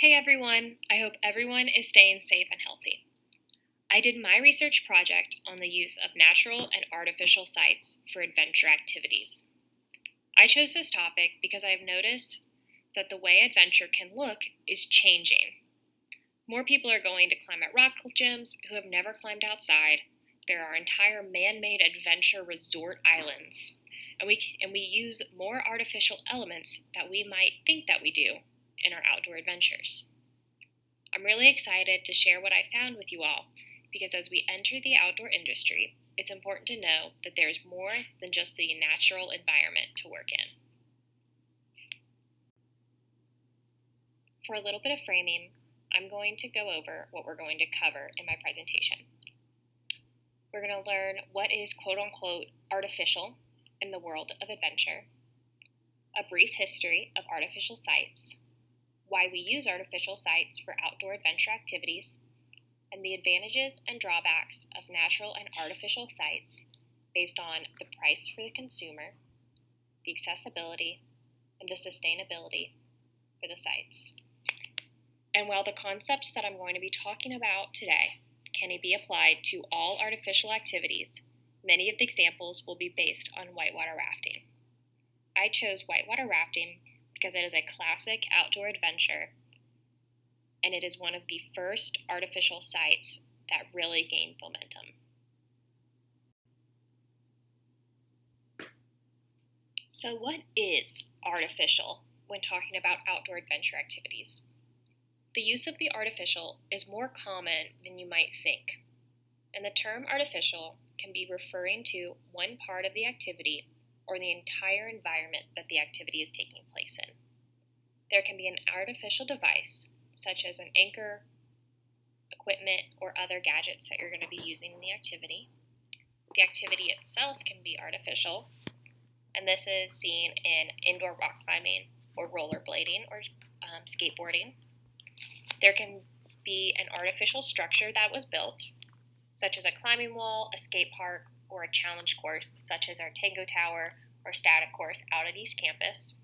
Hey everyone, I hope everyone is staying safe and healthy. I did my research project on the use of natural and artificial sites for adventure activities. I chose this topic because I have noticed that the way adventure can look is changing. More people are going to climb at rock gyms who have never climbed outside. There are entire man-made adventure resort islands, and we use more artificial elements that we might think that we do in our outdoor adventures. I'm really excited to share what I found with you all because as we enter the outdoor industry, it's important to know that there's more than just the natural environment to work in. For a little bit of framing, I'm going to go over what we're going to cover in my presentation. We're going to learn what is quote-unquote artificial in the world of adventure, a brief history of artificial sites, why we use artificial sites for outdoor adventure activities, and the advantages and drawbacks of natural and artificial sites based on the price for the consumer, the accessibility, and the sustainability for the sites. And while the concepts that I'm going to be talking about today can be applied to all artificial activities, many of the examples will be based on whitewater rafting. I chose whitewater rafting because it is a classic outdoor adventure, and it is one of the first artificial sites that really gained momentum. So what is artificial when talking about outdoor adventure activities? The use of the artificial is more common than you might think, and the term artificial can be referring to one part of the activity or the entire environment that the activity is taking place in. There can be an artificial device, such as an anchor, equipment, or other gadgets that you're going to be using in the activity. The activity itself can be artificial, and this is seen in indoor rock climbing or rollerblading or skateboarding. There can be an artificial structure that was built, such as a climbing wall, a skate park, or a challenge course, such as our Tango Tower or static course out at East Campus.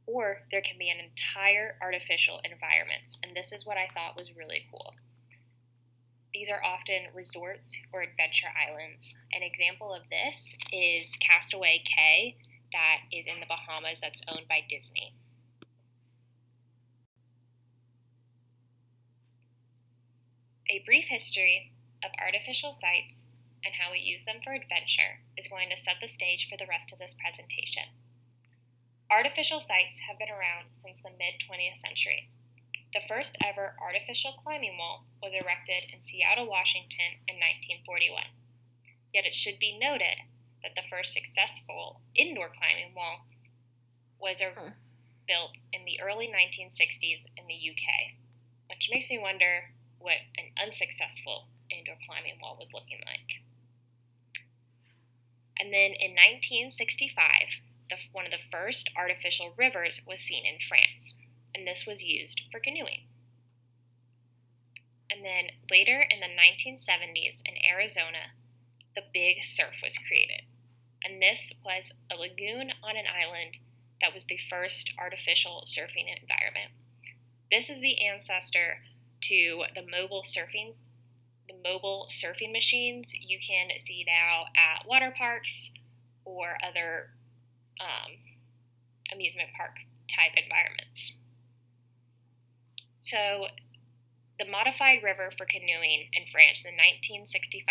Or there can be an entire artificial environment, and this is what I thought was really cool. These are often resorts or adventure islands. An example of this is Castaway Cay that is in the Bahamas that's owned by Disney. A brief history of artificial sites and how we use them for adventure is going to set the stage for the rest of this presentation. Artificial sites have been around since the mid-20th century. The first ever artificial climbing wall was erected in Seattle, Washington in 1941. Yet it should be noted that the first successful indoor climbing wall was built in the early 1960s in the UK, which makes me wonder what an unsuccessful indoor climbing wall was looking like. And then in 1965, one of the first artificial rivers was seen in France, and this was used for canoeing. And then later in the 1970s in Arizona, the Big Surf was created, and this was a lagoon on an island that was the first artificial surfing environment. This is the ancestor to the mobile surfing machines you can see now at water parks or other amusement park type environments. So the modified river for canoeing in France in 1965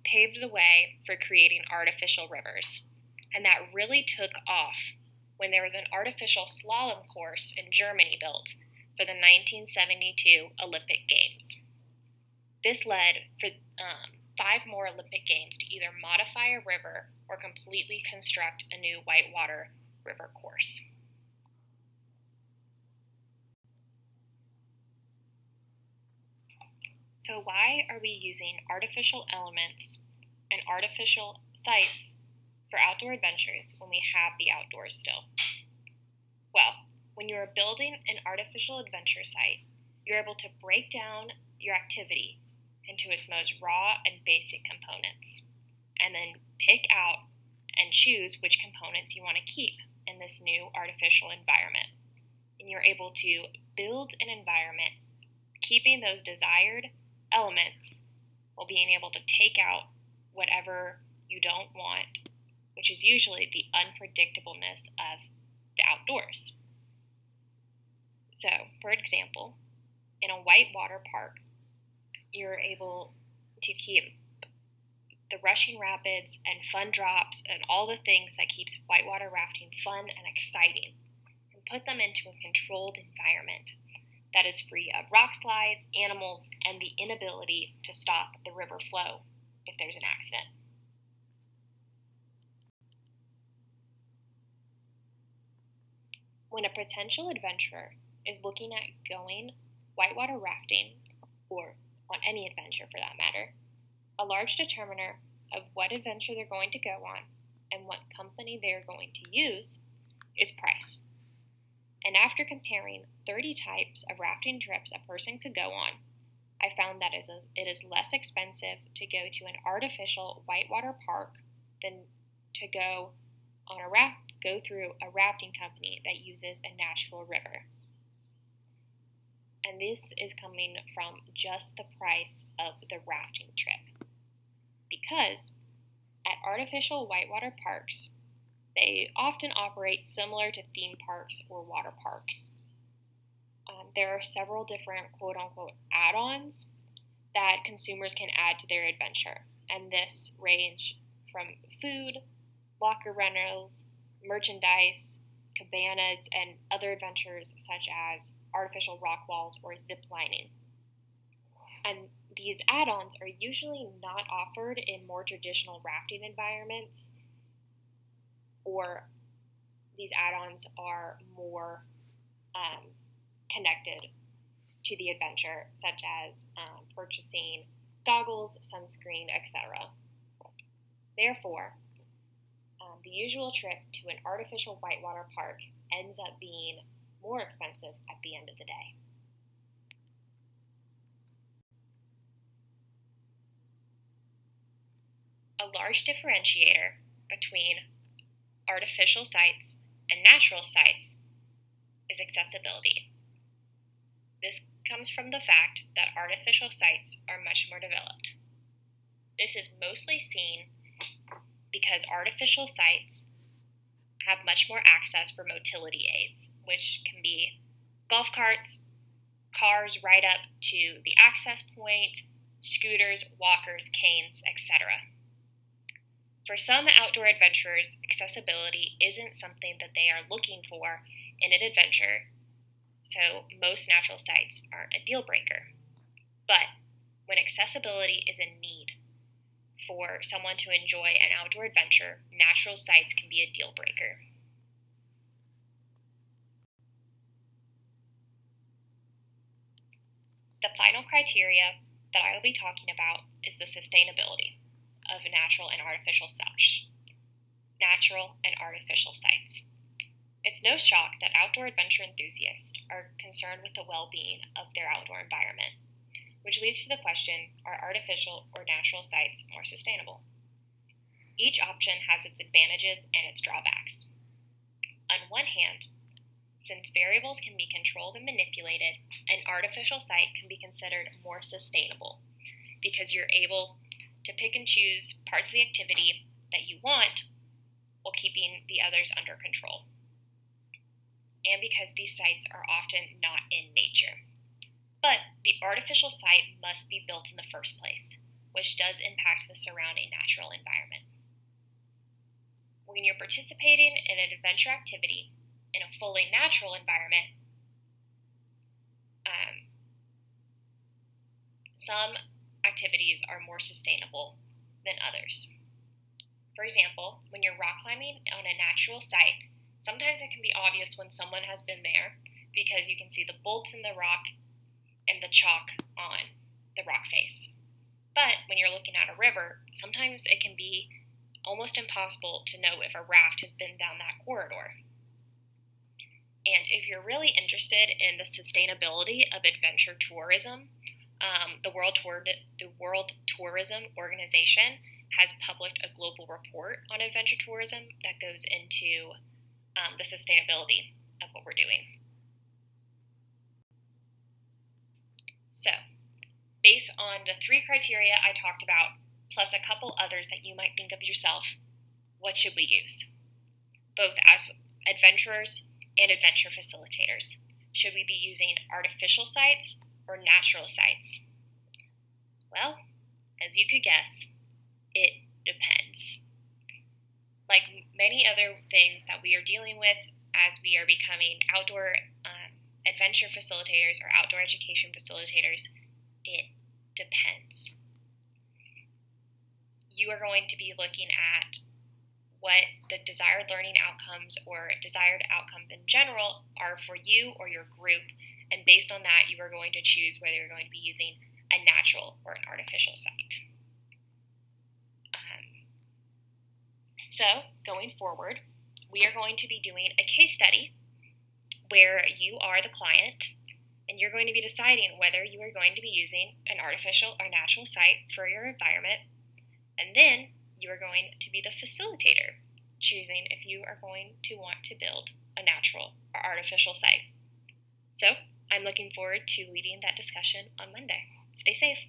paved the way for creating artificial rivers, and that really took off when there was an artificial slalom course in Germany built for the 1972 Olympic Games. This led for 5 more Olympic Games to either modify a river or completely construct a new whitewater river course. So why are we using artificial elements and artificial sites for outdoor adventures when we have the outdoors still? Well, when you are building an artificial adventure site, you're able to break down your activity into its most raw and basic components, and then pick out and choose which components you want to keep in this new artificial environment. and you're able to build an environment keeping those desired elements while being able to take out whatever you don't want, which is usually the unpredictableness of the outdoors. So, for example, in a whitewater park, you're able to keep the rushing rapids and fun drops and all the things that keeps whitewater rafting fun and exciting, and put them into a controlled environment that is free of rock slides, animals, and the inability to stop the river flow if there's an accident. When a potential adventurer is looking at going whitewater rafting, or on any adventure for that matter, a large determiner of what adventure they're going to go on and what company they're going to use is price. And after comparing 30 types of rafting trips a person could go on, I found that it is less expensive to go to an artificial whitewater park than to go through a rafting company that uses a natural river. And this is coming from just the price of the rafting trip. Because at artificial whitewater parks, they often operate similar to theme parks or water parks. There are several different quote-unquote add-ons that consumers can add to their adventure, and this range from food, locker rentals, merchandise, cabanas, and other adventures such as artificial rock walls or zip lining. And these add-ons are usually not offered in more traditional rafting environments, or these add-ons are more connected to the adventure, such as purchasing goggles, sunscreen, etc. Therefore, the usual trip to an artificial whitewater park ends up being more expensive at the end of the day. A large differentiator between artificial sites and natural sites is accessibility. This comes from the fact that artificial sites are much more developed. This is mostly seen because artificial sites have much more access for motility aids, which can be golf carts, cars right up to the access point, scooters, walkers, canes, etc. For some outdoor adventurers, accessibility isn't something that they are looking for in an adventure, so most natural sites aren't a deal breaker. But when accessibility is a need for someone to enjoy an outdoor adventure, natural sites can be a deal breaker. The final criteria that I will be talking about is the sustainability of natural and artificial sites. It's no shock that outdoor adventure enthusiasts are concerned with the well-being of their outdoor environment, which leads to the question, are artificial or natural sites more sustainable? Each option has its advantages and its drawbacks. On one hand, since variables can be controlled and manipulated, an artificial site can be considered more sustainable because you're able to pick and choose parts of the activity that you want while keeping the others under control. And because these sites are often not in nature. But the artificial site must be built in the first place, which does impact the surrounding natural environment. When you're participating in an adventure activity in a fully natural environment, some activities are more sustainable than others. For example, when you're rock climbing on a natural site, sometimes it can be obvious when someone has been there because you can see the bolts in the rock and the chalk on the rock face. But when you're looking at a river, sometimes it can be almost impossible to know if a raft has been down that corridor. And if you're really interested in the sustainability of adventure tourism, the World Tourism Organization has published a global report on adventure tourism that goes into the sustainability of what we're doing. So, based on the 3 criteria I talked about, plus a couple others that you might think of yourself, what should we use? Both as adventurers and adventure facilitators. Should we be using artificial sites or natural sites? Well, as you could guess, it depends. Like many other things that we are dealing with as we are becoming outdoor adventure facilitators or outdoor education facilitators, it depends. You are going to be looking at what the desired learning outcomes or desired outcomes in general are for you or your group, and based on that, you are going to choose whether you're going to be using a natural or an artificial site. So, going forward, we are going to be doing a case study where you are the client and you're going to be deciding whether you are going to be using an artificial or natural site for your environment, and then you are going to be the facilitator, choosing if you are going to want to build a natural or artificial site. So, I'm looking forward to leading that discussion on Monday. Stay safe.